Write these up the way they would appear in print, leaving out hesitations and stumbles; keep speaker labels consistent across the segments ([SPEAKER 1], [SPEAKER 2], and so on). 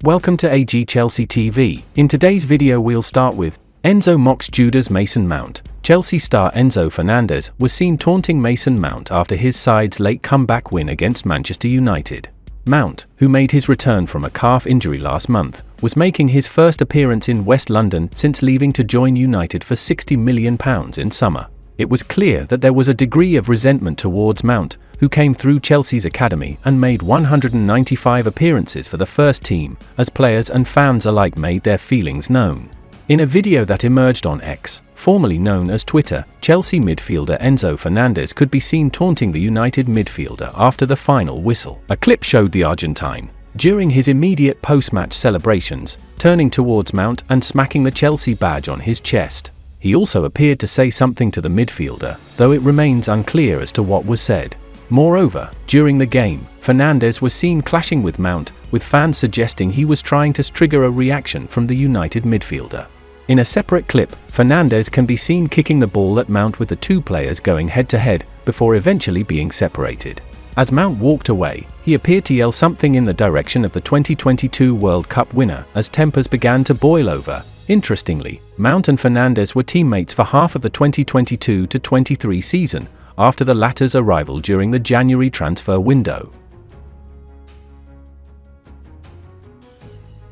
[SPEAKER 1] Welcome to AG Chelsea TV. In today's video we'll start with Enzo mocks Judas Mason Mount. Chelsea star Enzo Fernandez was seen taunting Mason Mount after his side's late comeback win against Manchester United. Mount, who made his return from a calf injury last month, was making his first appearance in West London since leaving to join United for £60 million in summer. It was clear that there was a degree of resentment towards Mount, who came through Chelsea's academy and made 195 appearances for the first team, as players and fans alike made their feelings known. In a video that emerged on X, formerly known as Twitter, Chelsea midfielder Enzo Fernandez could be seen taunting the United midfielder after the final whistle. A clip showed the Argentine, during his immediate post-match celebrations, turning towards Mount and smacking the Chelsea badge on his chest. He also appeared to say something to the midfielder, though it remains unclear as to what was said. Moreover, during the game, Fernandez was seen clashing with Mount, with fans suggesting he was trying to trigger a reaction from the United midfielder. In a separate clip, Fernandez can be seen kicking the ball at Mount with the two players going head-to-head, before eventually being separated. As Mount walked away, he appeared to yell something in the direction of the 2022 World Cup winner as tempers began to boil over. Interestingly, Mount and Fernandez were teammates for half of the 2022-23 season, after the latter's arrival during the January transfer window.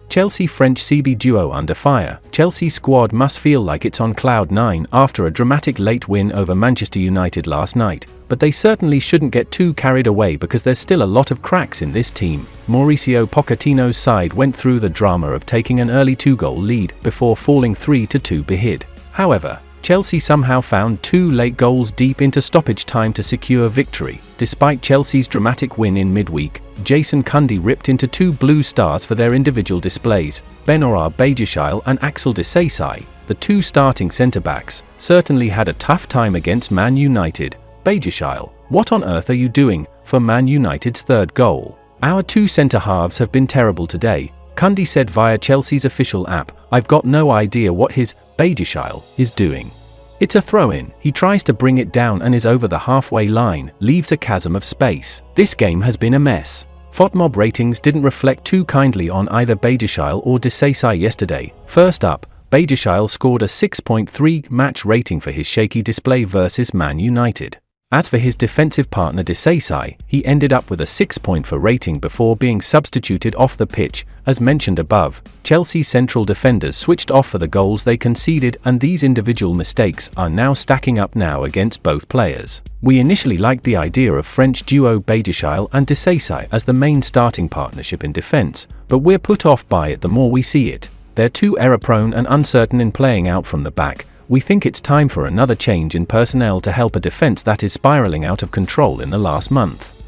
[SPEAKER 1] Chelsea-French CB duo under fire. Chelsea squad must feel like it's on cloud nine after a dramatic late win over Manchester United last night, but they certainly shouldn't get too carried away because there's still a lot of cracks in this team. Mauricio Pochettino's side went through the drama of taking an early 2-goal lead before falling 3-2 behind. However, Chelsea somehow found two late goals deep into stoppage time to secure victory. Despite Chelsea's dramatic win in midweek, Jason Cundy ripped into two blue stars for their individual displays. Benoît Badiashile and Axel Disasi, the two starting centre-backs, certainly had a tough time against Man United. Badiashile, what on earth are you doing for Man United's third goal? Our two centre-halves have been terrible today, Cundy said via Chelsea's official app. I've got no idea what his Badiashile is doing. It's a throw-in. He tries to bring it down and is over the halfway line, leaves a chasm of space. This game has been a mess. FOTMob ratings didn't reflect too kindly on either Badiashile or Disasi yesterday. First up, Badiashile scored a 6.3 match rating for his shaky display versus Man United. As for his defensive partner Disasi, he ended up with a 6.4 rating before being substituted off the pitch. As mentioned above, Chelsea's central defenders switched off for the goals they conceded, and these individual mistakes are now stacking up now against both players. We initially liked the idea of French duo Badiashile and Disasi as the main starting partnership in defense, but we're put off by it the more we see it. They're too error-prone and uncertain in playing out from the back. We think it's time for another change in personnel to help a defense that is spiraling out of control in the last month.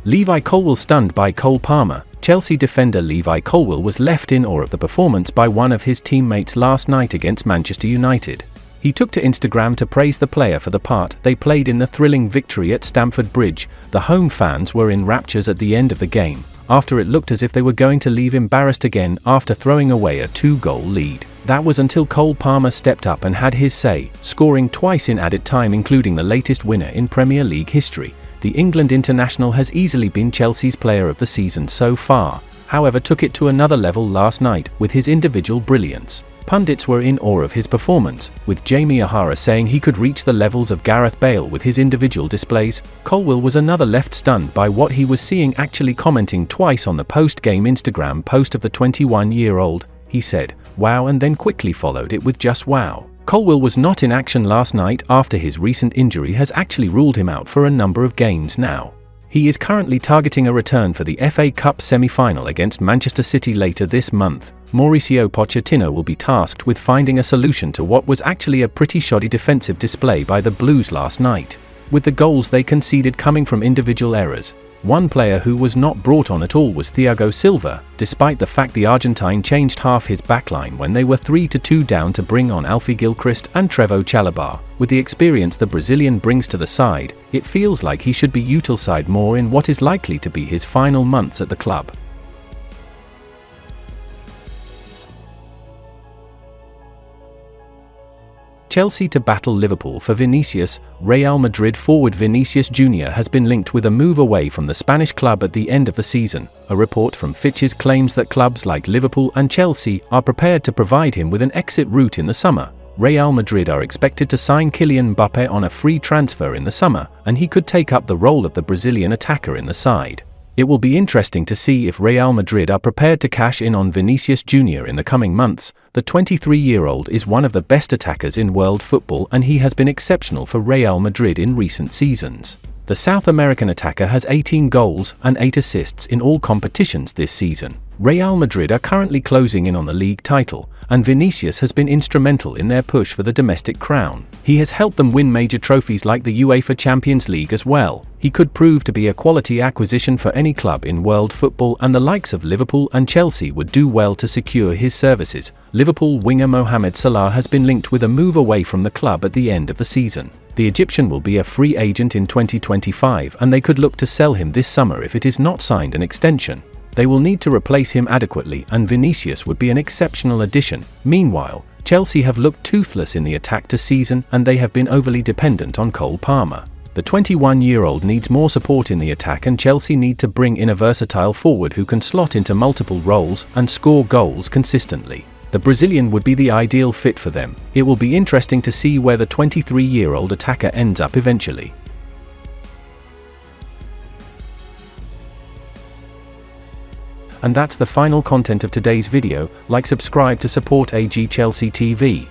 [SPEAKER 1] Levi Colwill stunned by Cole Palmer. Chelsea defender Levi Colwill was left in awe of the performance by one of his teammates last night against Manchester United. He took to Instagram to praise the player for the part they played in the thrilling victory at Stamford Bridge. The home fans were in raptures at the end of the game, after it looked as if they were going to leave embarrassed again after throwing away a 2-goal lead. That was until Cole Palmer stepped up and had his say, scoring twice in added time, including the latest winner in Premier League history. The England international has easily been Chelsea's player of the season so far, however took it to another level last night with his individual brilliance. Pundits were in awe of his performance, with Jamie O'Hara saying he could reach the levels of Gareth Bale with his individual displays. Colwill was another left stunned by what he was seeing, actually commenting twice on the post-game Instagram post of the 21-year-old. He said, "Wow," and then quickly followed it with just "wow." Colwill was not in action last night after his recent injury has actually ruled him out for a number of games now. He is currently targeting a return for the FA Cup semi-final against Manchester City later this month. Mauricio Pochettino will be tasked with finding a solution to what was actually a pretty shoddy defensive display by the Blues last night, with the goals they conceded coming from individual errors. One player who was not brought on at all was Thiago Silva, despite the fact the Argentine changed half his backline when they were 3-2 down to bring on Alfie Gilchrist and Trevoh Chalobah. With the experience the Brazilian brings to the side, it feels like he should be utilised more in what is likely to be his final months at the club. Chelsea to battle Liverpool for Vinicius. Real Madrid forward Vinicius Jr. has been linked with a move away from the Spanish club at the end of the season. A report from Fitches claims that clubs like Liverpool and Chelsea are prepared to provide him with an exit route in the summer. Real Madrid are expected to sign Kylian Mbappé on a free transfer in the summer, and he could take up the role of the Brazilian attacker in the side. It will be interesting to see if Real Madrid are prepared to cash in on Vinicius Jr. in the coming months. The 23-year-old is one of the best attackers in world football, and he has been exceptional for Real Madrid in recent seasons. The South American attacker has 18 goals and 8 assists in all competitions this season. Real Madrid are currently closing in on the league title, and Vinicius has been instrumental in their push for the domestic crown. He has helped them win major trophies like the UEFA Champions League as well. He could prove to be a quality acquisition for any club in world football, and the likes of Liverpool and Chelsea would do well to secure his services. Liverpool winger Mohamed Salah has been linked with a move away from the club at the end of the season. The Egyptian will be a free agent in 2025, and they could look to sell him this summer if it is not signed an extension. They will need to replace him adequately, and Vinicius would be an exceptional addition. Meanwhile, Chelsea have looked toothless in the attack this season, and they have been overly dependent on Cole Palmer. The 21-year-old needs more support in the attack, and Chelsea need to bring in a versatile forward who can slot into multiple roles and score goals consistently. The Brazilian would be the ideal fit for them. It will be interesting to see where the 23-year-old attacker ends up eventually. And that's the final content of today's video. Like, subscribe to support AG Chelsea TV.